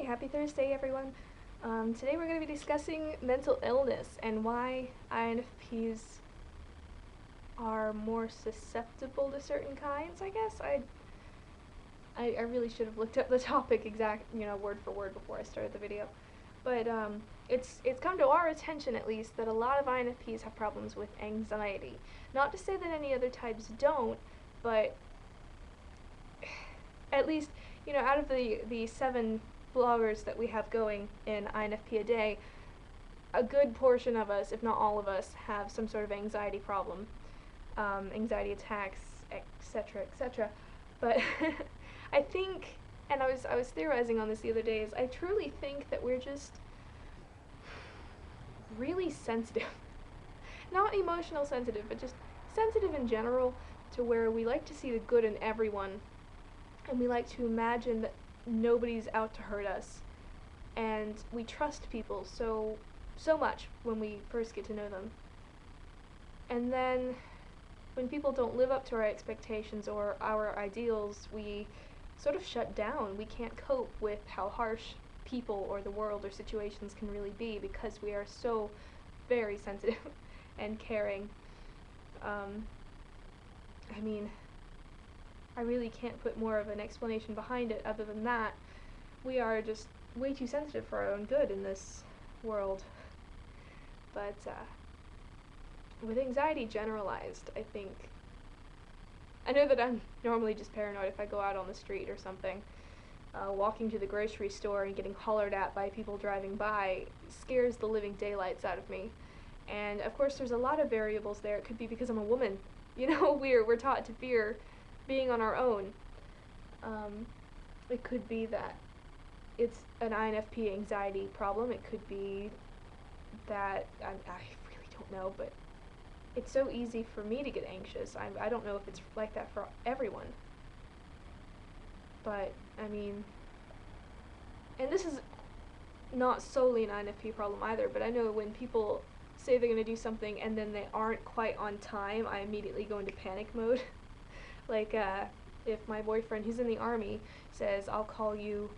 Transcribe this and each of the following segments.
happy Thursday everyone. Today we're going to be discussing mental illness and why INFPs are more susceptible to certain kinds, I guess. I really should have looked up the topic word for word before I started the video. But it's come to our attention, at least, that a lot of INFPs have problems with anxiety. Not to say that any other types don't, but at least, out of the 7 bloggers that we have going in INFP a day, a good portion of us, if not all of us, have some sort of anxiety problem, anxiety attacks, etc., etc. But I think, and I was theorizing on this the other day, is I truly think that we're just really sensitive. Not emotional sensitive, but just sensitive in general, to where we like to see the good in everyone, and we like to imagine that nobody's out to hurt us, and we trust people so much when we first get to know them. And then when people don't live up to our expectations or our ideals, we sort of shut down. We can't cope with how harsh people or the world or situations can really be, because we are so very sensitive and caring. I really can't put more of an explanation behind it other than that. We are just way too sensitive for our own good in this world. But with anxiety generalized, I know that I'm normally just paranoid if I go out on the street or something. Walking to the grocery store and getting hollered at by people driving by scares the living daylights out of me. And of course there's a lot of variables there. It could be because I'm a woman. We're taught to fear being on our own. It could be that it's an INFP anxiety problem. It could be that, I really don't know, but it's so easy for me to get anxious. I don't know if it's like that for everyone. But, and this is not solely an INFP problem either, but I know when people say they're going to do something and then they aren't quite on time, I immediately go into panic mode. Like, if my boyfriend, who's in the army, says, I'll call you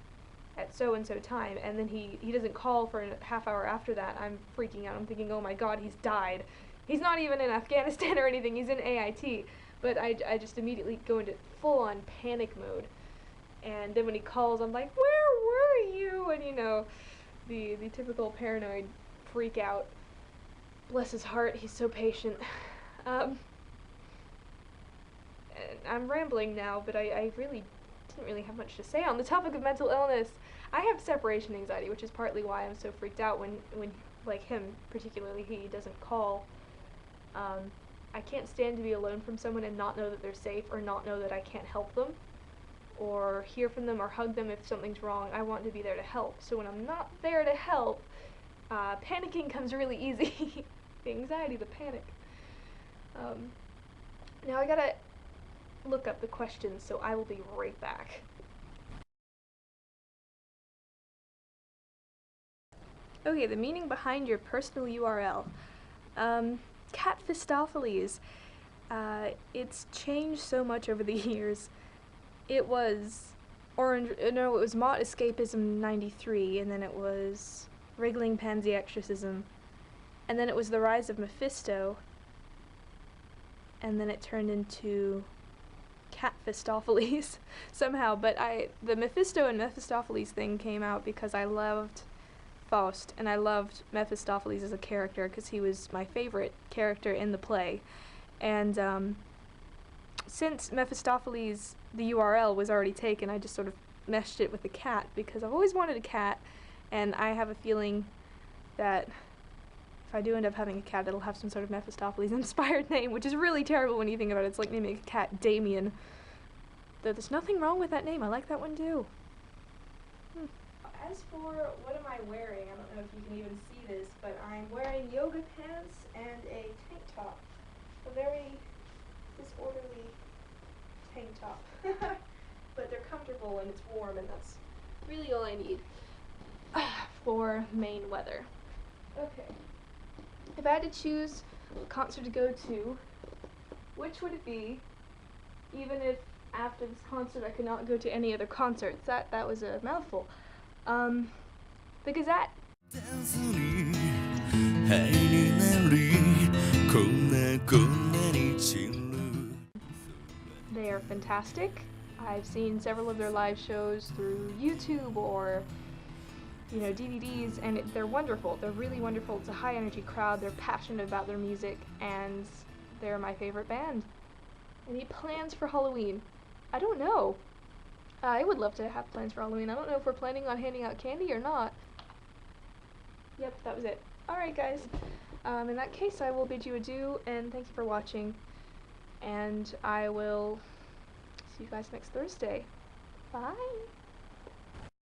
at so-and-so time, and then he doesn't call for a half hour after that, I'm freaking out. I'm thinking, oh my god, he's died. He's not even in Afghanistan or anything, he's in AIT. But I just immediately go into full-on panic mode. And then when he calls, I'm like, where were you? And the typical paranoid freak out. Bless his heart, he's so patient. I'm rambling now, but I really didn't really have much to say on the topic of mental illness. I have separation anxiety, which is partly why I'm so freaked out when like him, particularly, he doesn't call. I can't stand to be alone from someone and not know that they're safe, or not know that I can't help them, or hear from them or hug them if something's wrong. I want to be there to help. So when I'm not there to help, panicking comes really easy. The anxiety, the panic. Now I gotta look up the questions, so I will be right back. Okay, the meaning behind your personal URL. Catphistopheles. It's changed so much over the years. It was Mott Escapism 93, and then it was Wriggling Pansy Exorcism, and then it was the Rise of Mephisto, and then it turned into Catphistopheles somehow. But the Mephisto and Mephistopheles thing came out because I loved Faust, and I loved Mephistopheles as a character because he was my favorite character in the play. And since Mephistopheles, the URL, was already taken, I just sort of meshed it with a cat, because I've always wanted a cat, and I have a feeling that if I do end up having a cat, it'll have some sort of Mephistopheles-inspired name, which is really terrible when you think about it. It's like naming a cat Damien. Though there's nothing wrong with that name. I like that one too. As for what am I wearing, I don't know if you can even see this, but I'm wearing yoga pants and a tank top. A very disorderly tank top. But they're comfortable and it's warm, and that's really all I need for Maine weather. Okay. If I had to choose a concert to go to, which would it be, even if after this concert I could not go to any other concerts? That was a mouthful. The Gazette. They are fantastic. I've seen several of their live shows through YouTube or, you know, DVDs, and they're wonderful. They're really wonderful. It's a high energy crowd. They're passionate about their music, and they're my favorite band. Any plans for Halloween? I don't know. I would love to have plans for Halloween. I don't know if we're planning on handing out candy or not. Yep, that was it. Alright guys, in that case I will bid you adieu, and thank you for watching, and I will see you guys next Thursday. Bye!